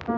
Hello,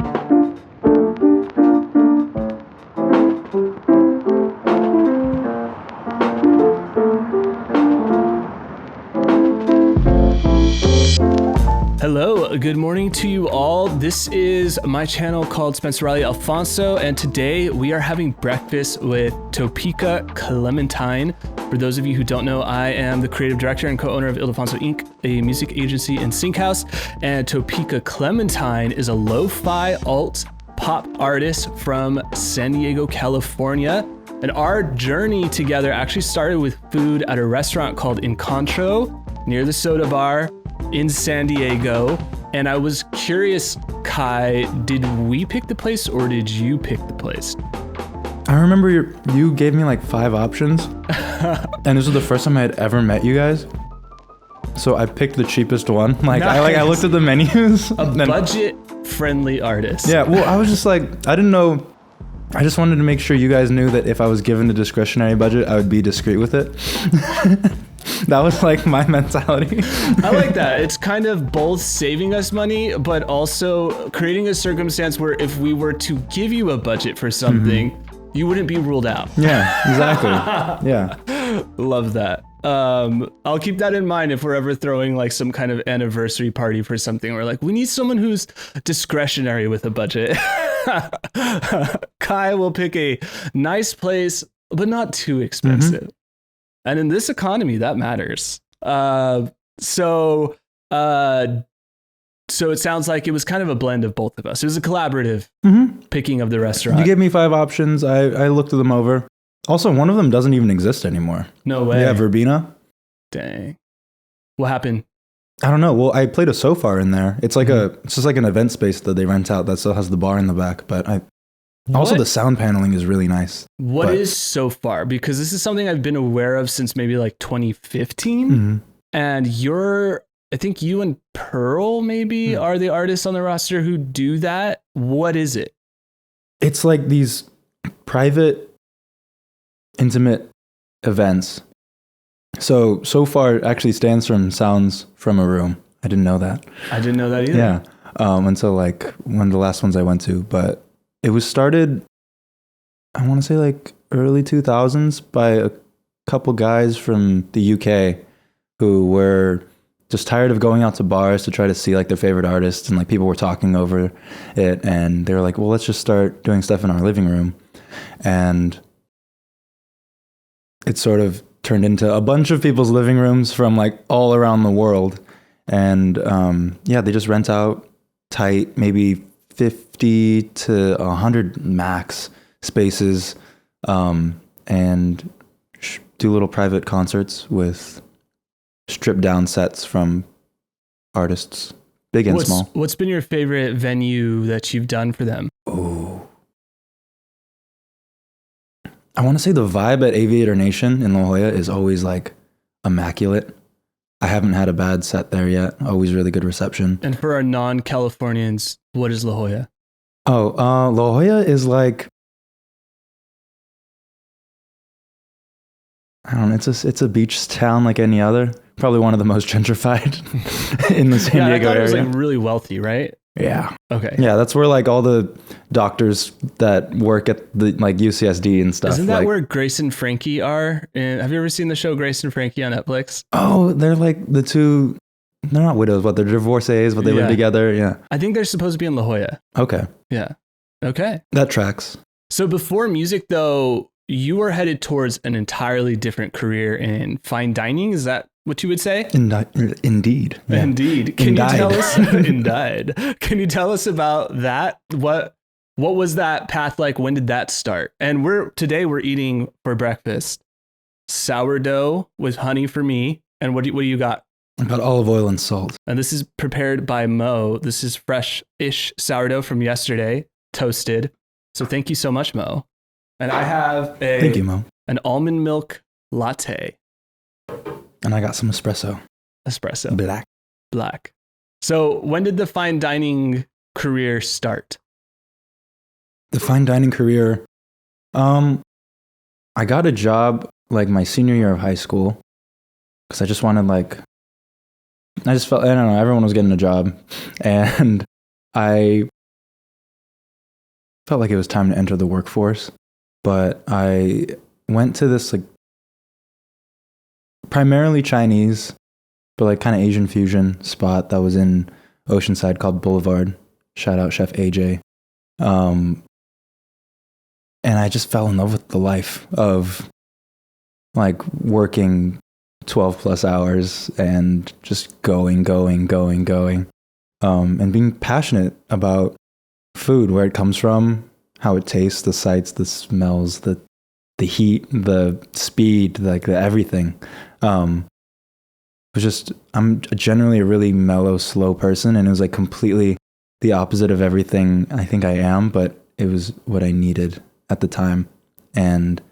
good morning to you all. This is my channel called Spencer Riley Alfonso, and today we are having breakfast with Topeka Clementine. For those of you who don't know, I am the creative director and co-owner of Ildefonso Inc., a music agency and sync house, and Topeka Clementine is a Lofi Alt pop artist from San Diego, California. And our journey together actually started with food at a restaurant called Econtro near the soda bar in San Diego. And I was curious, Kai, did we pick the place or did you pick the place? I remember you gave me like 5 options, and this was the first time I had ever met you guys. So I picked the cheapest one. Nice. I looked at the menus. A budget-friendly artist. Yeah, well, I was just like, I didn't know. I just wanted to make sure you guys knew that if I was given a discretionary budget, I would be discreet with it. That was like my mentality. I like that. It's kind of both saving us money, but also creating a circumstance where if we were to give you a budget for something, you wouldn't be ruled out. Yeah, exactly. Yeah. Love that. I'll keep that in mind if we're ever throwing like some kind of anniversary party for something. We're like, we need someone who's discretionary with a budget. Kai will pick a nice place, but not too expensive. And in this economy, that matters. So it sounds like it was kind of a blend of both of us. It was a collaborative picking of the restaurant. You gave me 5 options. I looked them over. Also, one of them doesn't even exist anymore. No way. Yeah, Verbena. Dang. What happened? I don't know. Well, I played a Sofar in there. It's like it's just like an event space that they rent out that still has the bar in the back. But also the sound paneling is really nice. What is Sofar? Because this is something I've been aware of since maybe like 2015. And I think you and Pearl maybe are the artists on the roster who do that. What is it? It's like these private, intimate events. So Sofar actually stands from Sounds from a Room. I didn't know that. I didn't know that either. Yeah. Until like one of the last ones I went to. But it was started, I want to say like early 2000s by a couple guys from the UK who were just tired of going out to bars to try to see like their favorite artists, and like people were talking over it, and they were like, well, let's just start doing stuff in our living room. And it sort of turned into a bunch of people's living rooms from like all around the world. And they just rent out tight, maybe 50 to 100 max spaces, and do little private concerts with stripped down sets from artists, big and small. What's been your favorite venue that you've done for them? Oh, I want to say the vibe at Aviator Nation in La Jolla is always like immaculate. I haven't had a bad set there yet. Always really good reception. And for our non-Californians, what is La Jolla? Oh, La Jolla is like, I don't know, it's a beach town like any other. Probably one of the most gentrified in the San Diego area. It was like really wealthy, right? Yeah. Okay. Yeah, that's where like all the doctors that work at the like UCSD and stuff. Isn't that where Grace and Frankie are? And have you ever seen the show Grace and Frankie on Netflix? Oh, they're like the two. They're not widows, but they're divorcees, but they live together. Yeah. I think they're supposed to be in La Jolla. Okay. Yeah. Okay. That tracks. So before music, though, you were headed towards an entirely different career in fine dining. Is that what you would say? Indeed. Yeah. Indeed. Can you tell us? Indeed. Can you tell us about that? What was that path like? When did that start? And today we're eating for breakfast sourdough with honey for me. And what do you got? I got olive oil and salt. And this is prepared by Mo. This is fresh-ish sourdough from yesterday, toasted. So thank you so much, Mo. And I have thank you, Mo. An almond milk latte. And I got some espresso. Black. So when did the fine dining career start? The fine dining career, I got a job like my senior year of high school because I just wanted I just felt, I don't know, everyone was getting a job. And I felt like it was time to enter the workforce. But I went to this like primarily Chinese, but like kind of Asian fusion spot that was in Oceanside called Boulevard. Shout out Chef AJ. And I just fell in love with the life of like working 12 plus hours and just going. And being passionate about food, where it comes from, how it tastes, the sights, the smells, the heat, the speed, like the everything. It was just, I'm generally a really mellow, slow person, and it was like completely the opposite of everything I think I am, but it was what I needed at the time. And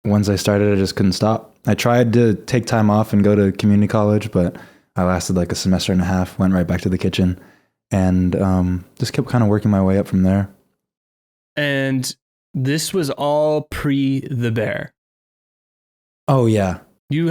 once I started, I just couldn't stop. I tried to take time off and go to community college, but I lasted like a semester and a half, went right back to the kitchen, and just kept kind of working my way up from there. And this was all pre The Bear. Oh, yeah. You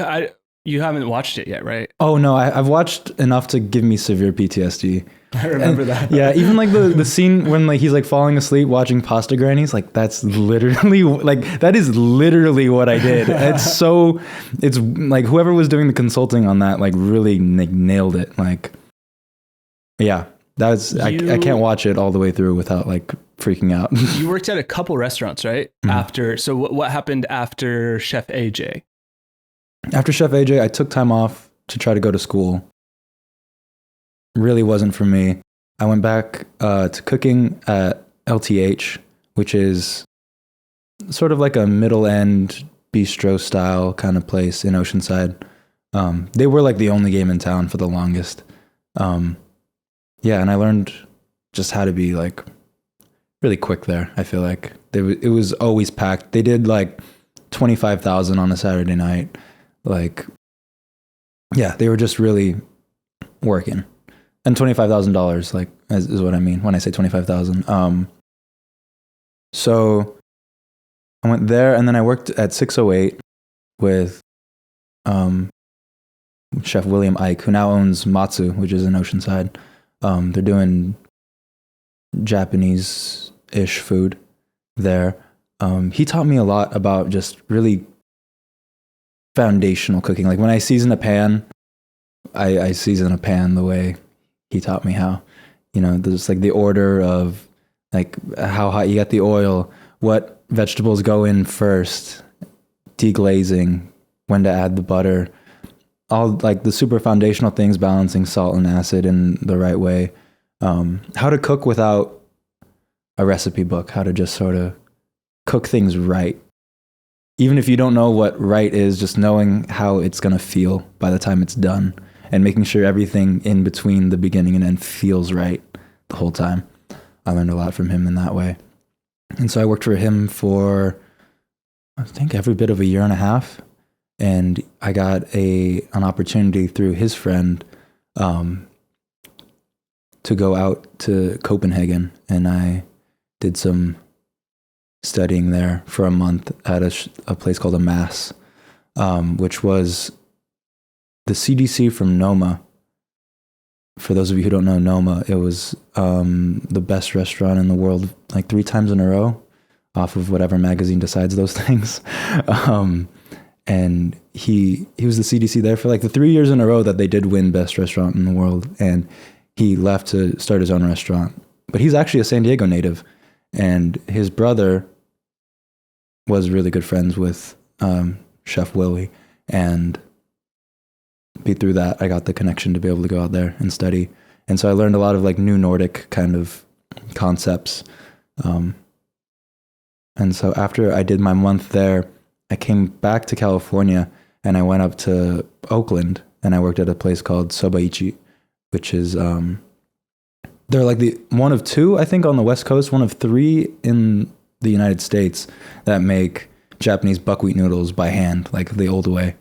haven't watched it yet, right? Oh, no, I've watched enough to give me severe PTSD. I remember that. Yeah, even like the scene when like he's like falling asleep watching Pasta Grannies, like that's literally like that is literally what I did. It's like whoever was doing the consulting on that like really nailed it. Like, yeah, I can't watch it all the way through without like freaking out. You worked at a couple restaurants, right? Mm-hmm. So what happened after Chef AJ? After Chef AJ, I took time off to try to go to school. Really wasn't for me. I went back to cooking at LTH, which is sort of like a middle-end bistro style kind of place in Oceanside. They were like the only game in town for the longest. Yeah, and I learned just how to be like really quick there. I feel like it was always packed. They did like 25,000 on a Saturday night. Like, yeah, they were just really working. And $25,000, like, is what I mean when I say 25,000. So I went there, and then I worked at 608 with Chef William Ike, who now owns Matsu, which is in Oceanside. They're doing Japanese-ish food there. He taught me a lot about just really foundational cooking. Like when I season a pan, I season a pan the way he taught me how. You know, there's like the order of like how hot you get the oil, what vegetables go in first, deglazing, when to add the butter, all like the super foundational things, balancing salt and acid in the right way. How to cook without a recipe book, how to just sort of cook things right. Even if you don't know what right is, just knowing how it's going to feel by the time it's done and making sure everything in between the beginning and end feels right the whole time. I learned a lot from him in that way. And so I worked for him for, I think, every bit of a year and a half. And I got an opportunity through his friend to go out to Copenhagen. And I did some studying there for a month at a place called Amass, which was the CDC from Noma. For those of you who don't know Noma, it was the best restaurant in the world, like 3 times in a row, off of whatever magazine decides those things. And he was the CDC there for like the 3 years in a row that they did win best restaurant in the world. And he left to start his own restaurant. But he's actually a San Diego native. And his brother was really good friends with Chef Willie. And through that, I got the connection to be able to go out there and study. And so I learned a lot of like new Nordic kind of concepts. And so after I did my month there, I came back to California and I went up to Oakland and I worked at a place called Sobaichi, which is, they're like the one of 2, I think, on the West Coast, one of 3 in the United States that make Japanese buckwheat noodles by hand, like the old way.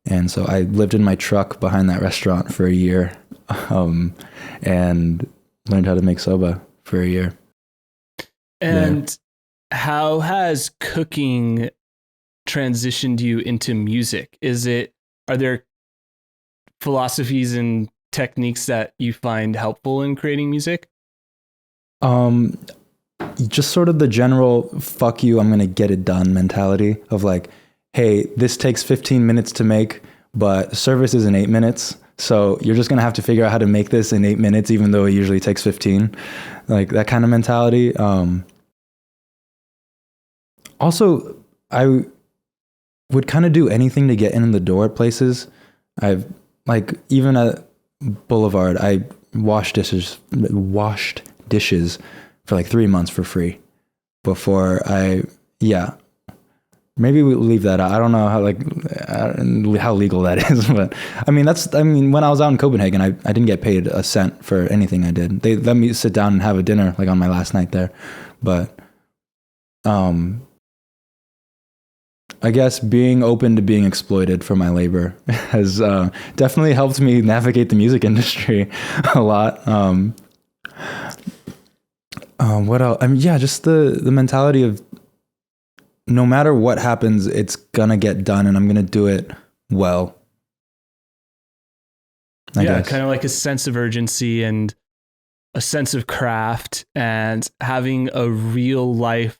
And so I lived in my truck behind that restaurant for a year, and learned how to make soba for a year. And how has cooking transitioned you into music? Are there philosophies and techniques that you find helpful in creating music? just sort of the general fuck you, I'm going to get it done mentality of like, hey, this takes 15 minutes to make, but service is in 8 minutes. So you're just going to have to figure out how to make this in 8 minutes, even though it usually takes 15. Like that kind of mentality. Also, I would kind of do anything to get in the door at places. I've like, even at Boulevard, I washed dishes for like 3 months for free before maybe we leave that out. I don't know how legal that is, but I mean, when I was out in Copenhagen, I didn't get paid a cent for anything I did. They let me sit down and have a dinner like on my last night there. But, I guess being open to being exploited for my labor has definitely helped me navigate the music industry a lot. What else? I mean, yeah, just the mentality of no matter what happens, it's gonna get done, and I'm gonna do it well. I guess. Kind of like a sense of urgency and a sense of craft, and having a real life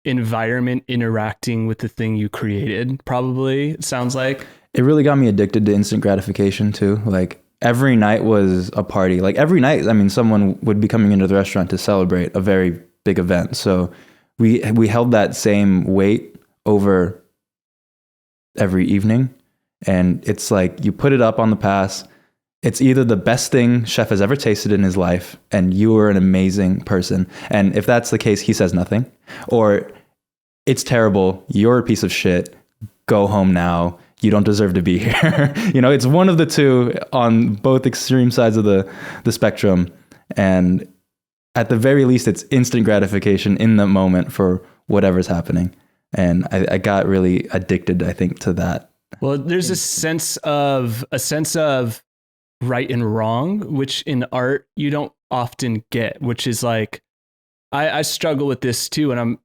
environment interacting with the thing you created. Probably, it sounds like. It really got me addicted to instant gratification too. Like every night was a party. Like every night, I mean, someone would be coming into the restaurant to celebrate a very big event. So we held that same weight over every evening. And it's like, you put it up on the pass. It's either the best thing chef has ever tasted in his life, and you are an amazing person. And if that's the case, he says nothing. Or it's terrible, you're a piece of shit, go home now, you don't deserve to be here. It's one of the two on both extreme sides of the spectrum. And at the very least, it's instant gratification in the moment for whatever's happening. And I got really addicted, I think, to that. Well, there's a sense of right and wrong, which in art you don't often get, which is like, I struggle with this too. And I'm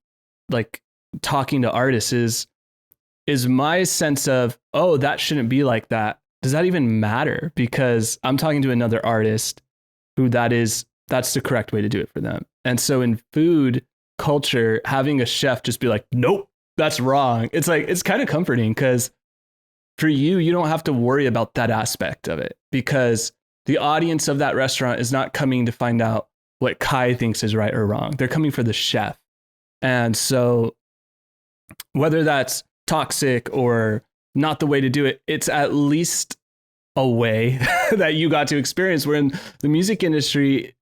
like talking to artists is my sense of, oh, that shouldn't be like that. Does that even matter? Because I'm talking to another artist who that's the correct way to do it for them. And so in food culture, having a chef just be like, nope, that's wrong. It's like, it's kind of comforting because for you don't have to worry about that aspect of it, because the audience of that restaurant is not coming to find out what Kai thinks is right or wrong. They're coming for the chef. And so whether that's toxic or not the way to do it, it's at least a way that you got to experience. Where in the music industry,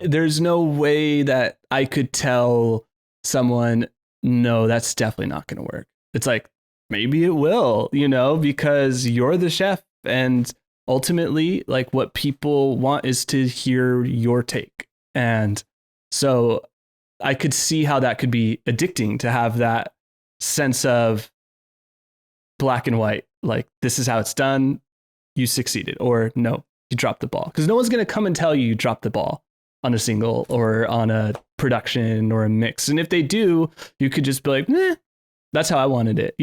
there's no way that I could tell someone, no, that's definitely not going to work. It's like, maybe it will, because you're the chef, and ultimately like what people want is to hear your take. And so I could see how that could be addicting to have that sense of black and white, like this is how it's done, you succeeded, or no, you dropped the ball. Because no one's going to come and tell you dropped the ball on a single or on a production or a mix. And if they do, you could just be like, that's how I wanted it,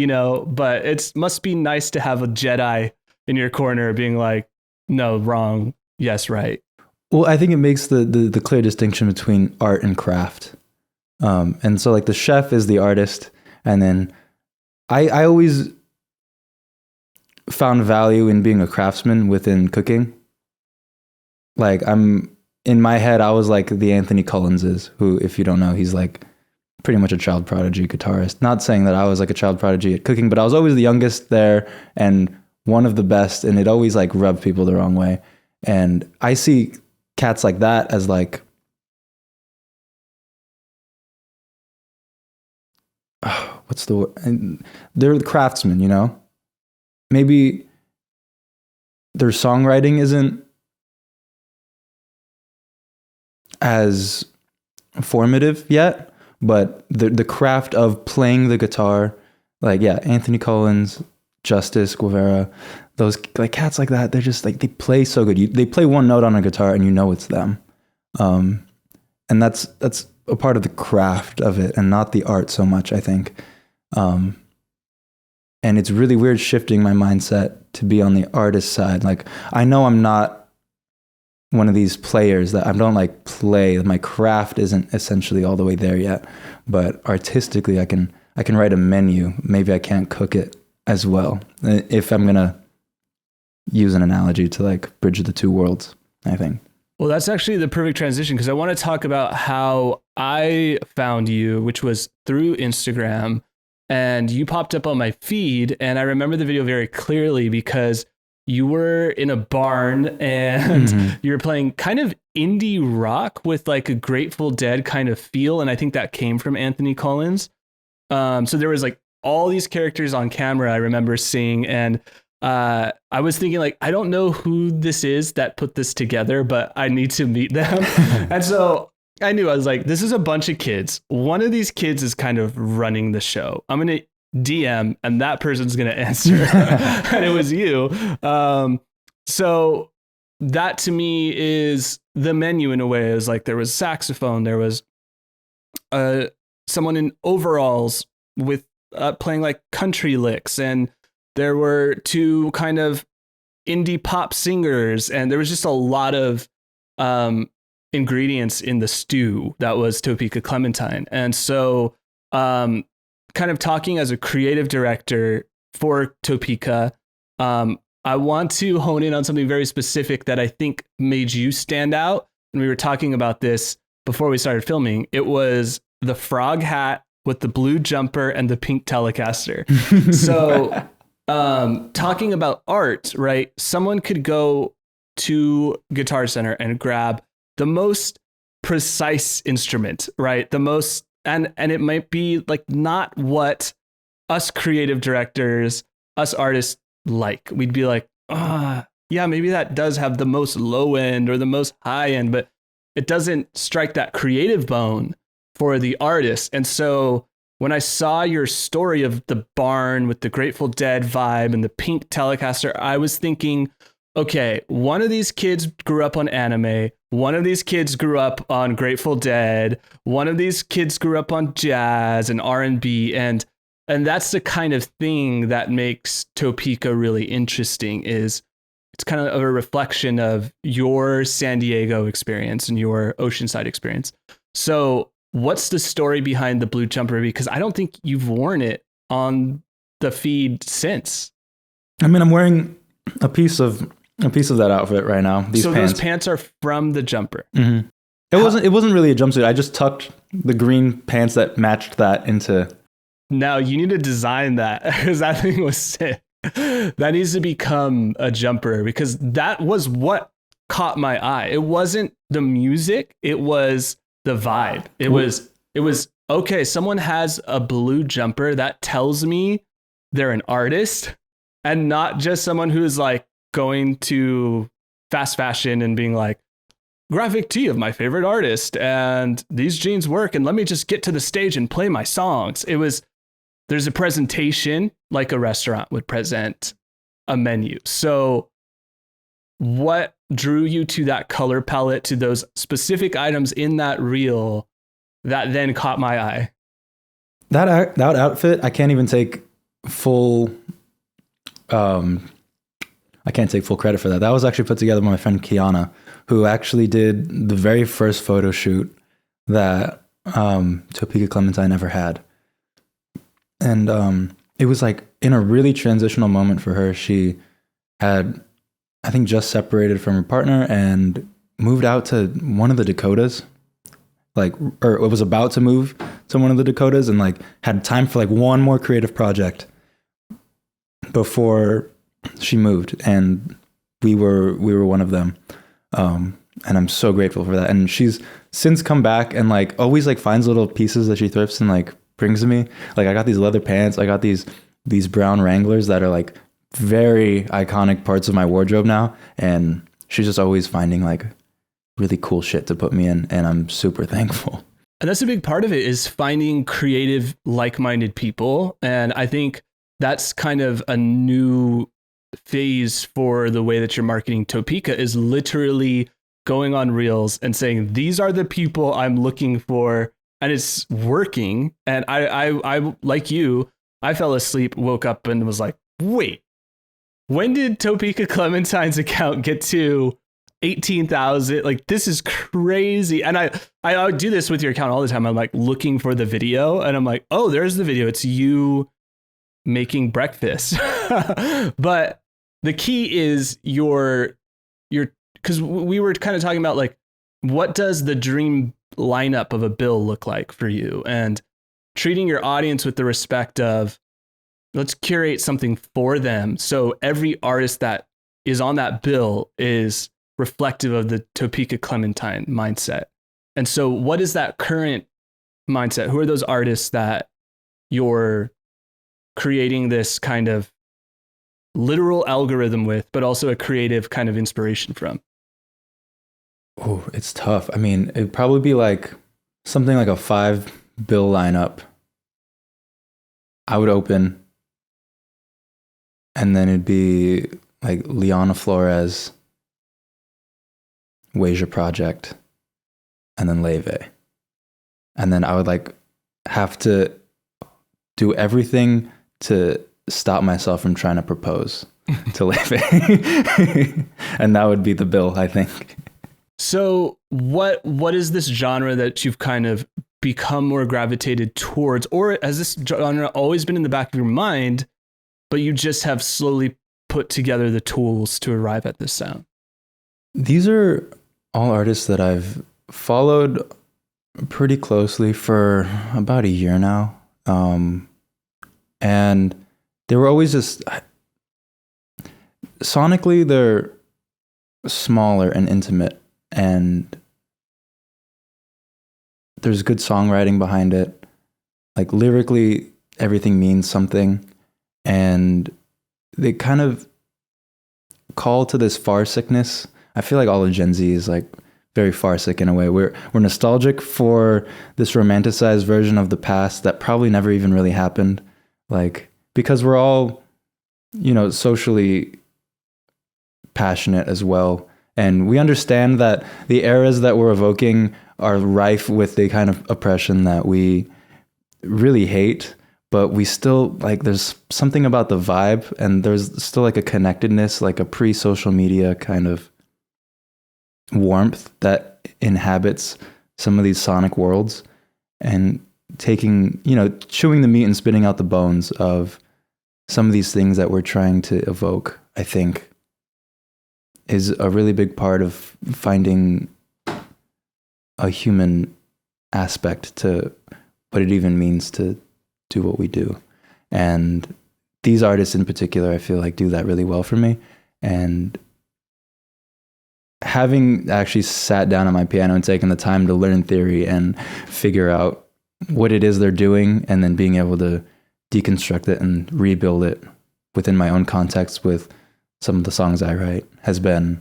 but it must be nice to have a Jedi in your corner being like, no, wrong, yes, right. Well, I think it makes the clear distinction between art and craft. And so like the chef is the artist. And then I always found value in being a craftsman within cooking. Like in my head, I was like the Anthony Collinses, who, if you don't know, he's like pretty much a child prodigy guitarist. Not saying that I was like a child prodigy at cooking, but I was always the youngest there and one of the best. And it always like rubbed people the wrong way. And I see cats like that as like, what's the word? And they're the craftsmen, Maybe their songwriting isn't as formative yet, but the craft of playing the guitar, like, yeah, Anthony Collins, Justice, Guevara, those like cats like that, they're just like, they play so good. They play one note on a guitar and it's them. And that's a part of the craft of it and not the art so much, I think. And it's really weird shifting my mindset to be on the artist side. Like, I know I'm not one of these players that I don't like play. My craft isn't essentially all the way there yet, but artistically I can write a menu. Maybe I can't cook it as well. If I'm going to use an analogy to like bridge the two worlds, I think. Well, that's actually the perfect transition, because I want to talk about how I found you, which was through Instagram, and you popped up on my feed. And I remember the video very clearly because you were in a barn and you were playing kind of indie rock with like a Grateful Dead kind of feel. And I think that came from Anthony Collins. So there was like all these characters on camera I remember seeing, and I was thinking like, I don't know who this is that put this together, but I need to meet them. And so I knew, I was like, this is a bunch of kids. One of these kids is kind of running the show. I'm going to DM and that person's going to answer. And it was you. So that to me is the menu in a way. Is like, there was saxophone, there was someone in overalls with playing like country licks, and there were two kind of indie pop singers, and there was just a lot of ingredients in the stew that was Topeka Clementine. And so kind of talking as a creative director for Topeka, I want to hone in on something very specific that I think made you stand out. And we were talking about this before we started filming. It was the frog hat with the blue jumper and the pink Telecaster. So talking about art, right? Someone could go to Guitar Center and grab the most precise instrument, right? The most, and it might be like not what us creative directors, us artists like. We'd be like, yeah, maybe that does have the most low end or the most high end, but it doesn't strike that creative bone for the artist. And so when I saw your story of the barn with the Grateful Dead vibe and the pink Telecaster, I was thinking, okay, one of these kids grew up on anime. One of these kids grew up on Grateful Dead. One of these kids grew up on jazz and R&B. And that's the kind of thing that makes Topeka really interesting. Is it's kind of a reflection of your San Diego experience and your Oceanside experience. So what's the story behind the blue jumper? Because I don't think you've worn it on the feed since. I mean, I'm wearing a piece of that outfit right now. Those pants are from the jumper. Mm-hmm. It wasn't really a jumpsuit. I just tucked the green pants that matched that into. Now you need to design that, because that thing was sick. That needs to become a jumper, because that was what caught my eye. It wasn't the music. It was the vibe. It was okay. Someone has a blue jumper that tells me they're an artist, and not just someone who's like going to fast fashion and being like, graphic tee of my favorite artist, and these jeans work, and let me just get to the stage and play my songs. There's a presentation like a restaurant would present a menu. So what drew you to that color palette, to those specific items in that reel that then caught my eye? That outfit, I can't even take full credit for that. That was actually put together by my friend Kiana, who actually did the very first photo shoot that Topeka Clementine ever had. And it was like in a really transitional moment for her. She had, I think, just separated from her partner and moved out to one of the Dakotas, or was about to move to one of the Dakotas, and like had time for like one more creative project before she moved. And we were one of them. And I'm so grateful for that. And she's since come back and like always like finds little pieces that she thrifts and like brings to me. Like, I got these leather pants. I got these brown Wranglers that are like very iconic parts of my wardrobe now. And she's just always finding like really cool shit to put me in. And I'm super thankful. And that's a big part of it, is finding creative, like-minded people. And I think that's kind of a new phase for the way that you're marketing Topeka, is literally going on reels and saying, these are the people I'm looking for. And it's working. And I like you, I fell asleep, woke up and was like, wait, when did Topeka Clementine's account get to 18,000. Like, this is crazy. And I would do this with your account all the time. I'm like looking for the video and I'm like, oh, there's the video. It's you making breakfast. But the key is your, because we were kind of talking about like, what does the dream lineup of a bill look like for you? And treating your audience with the respect of, let's curate something for them. So every artist that is on that bill is reflective of the Topeka Clementine mindset. And so what is that current mindset? Who are those artists that you're creating this kind of literal algorithm with, but also a creative kind of inspiration from? Oh, it's tough. I mean, it'd probably be like something like a 5 bill lineup. I would open, and then it'd be like Liana Flores, Wasia Project, and then Leve. And then I would like have to do everything to stop myself from trying to propose to Leve. And that would be the bill, I think. So what is this genre that you've kind of become more gravitated towards? Or has this genre always been in the back of your mind, but you just have slowly put together the tools to arrive at this sound? These are all artists that I've followed pretty closely for about a year now. And they were always just, sonically, they're smaller and intimate, and there's good songwriting behind it. Like lyrically, everything means something, and they kind of call to this farsickness. I feel like all of Gen Z is like very farsick in a way. We're nostalgic for this romanticized version of the past that probably never even really happened. Like, because we're all, socially passionate as well. And we understand that the eras that we're evoking are rife with the kind of oppression that we really hate, but we still, like, there's something about the vibe, and there's still like a connectedness, like a pre-social media kind of warmth that inhabits some of these sonic worlds, and taking, chewing the meat and spitting out the bones of some of these things that we're trying to evoke, I think, is a really big part of finding a human aspect to what it even means to do what we do. And these artists in particular, I feel like, do that really well for me. And having actually sat down on my piano and taken the time to learn theory and figure out what it is they're doing, and then being able to deconstruct it and rebuild it within my own context with some of the songs I write, has been,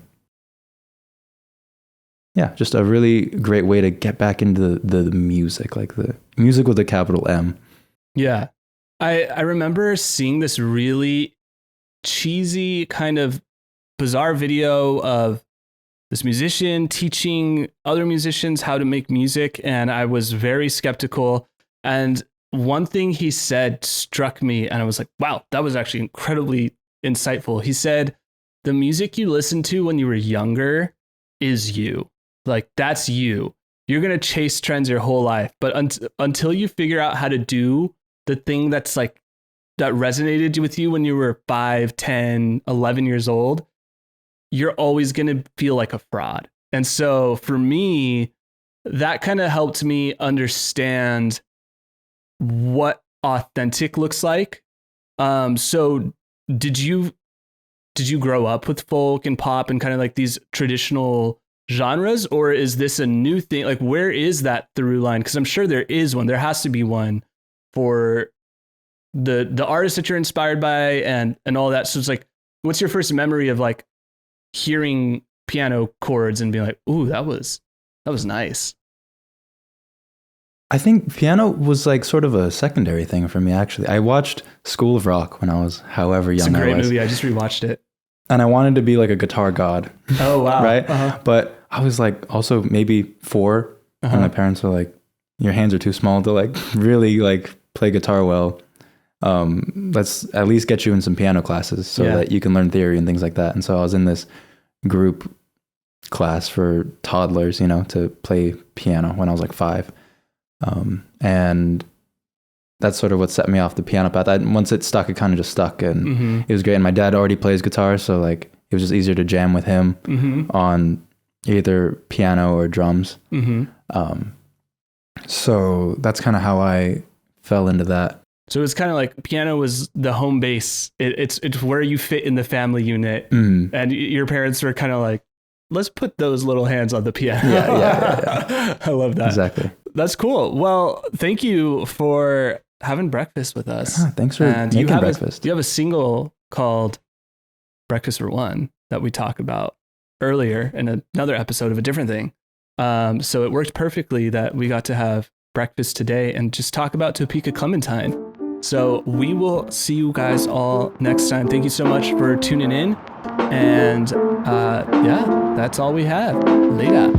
just a really great way to get back into the music, like the music with a capital M. Yeah. I remember seeing this really cheesy kind of bizarre video of this musician teaching other musicians how to make music, and I was very skeptical. And one thing he said struck me, and I was like, wow, that was actually incredibly insightful. He said, the music you listened to when you were younger is you. Like, that's you. You're going to chase trends your whole life. But until you figure out how to do the thing that's like, that resonated with you when you were 5, 10, 11 years old, you're always going to feel like a fraud. And so for me, that kind of helped me understand what authentic looks like. So did you grow up with folk and pop and kind of like these traditional genres, or is this a new thing? Like, where is that through line? Because I'm sure there is one. There has to be one for the artists that you're inspired by and all that. So it's like, what's your first memory of like hearing piano chords and being like, ooh, that was nice? I think piano was like sort of a secondary thing for me, actually. I watched School of Rock when I was however young I was. It's a great movie. I just rewatched it. And I wanted to be like a guitar god. Oh, wow. Right? Uh-huh. But I was like also maybe 4. Uh-huh. And my parents were like, your hands are too small to like really like play guitar well. Let's at least get you in some piano classes so that you can learn theory and things like that. And so I was in this group class for toddlers, to play piano when I was like 5. And that's sort of what set me off the piano path. Once it stuck, it kind of just stuck, and it was great. And my dad already plays guitar, so like it was just easier to jam with him on either piano or drums. So that's kind of how I fell into that. So it's kind of like piano was the home base. It's where you fit in the family unit, and your parents were kind of like, let's put those little hands on the piano. Yeah. I love that. Exactly. That's cool. Well, thank you for having breakfast with us. Thanks for making breakfast. You have a single called Breakfast for One that we talked about earlier in another episode of a different thing. So it worked perfectly that we got to have breakfast today and just talk about Topeka Clementine. So we will see you guys all next time. Thank you so much for tuning in. And yeah, that's all we have. Later.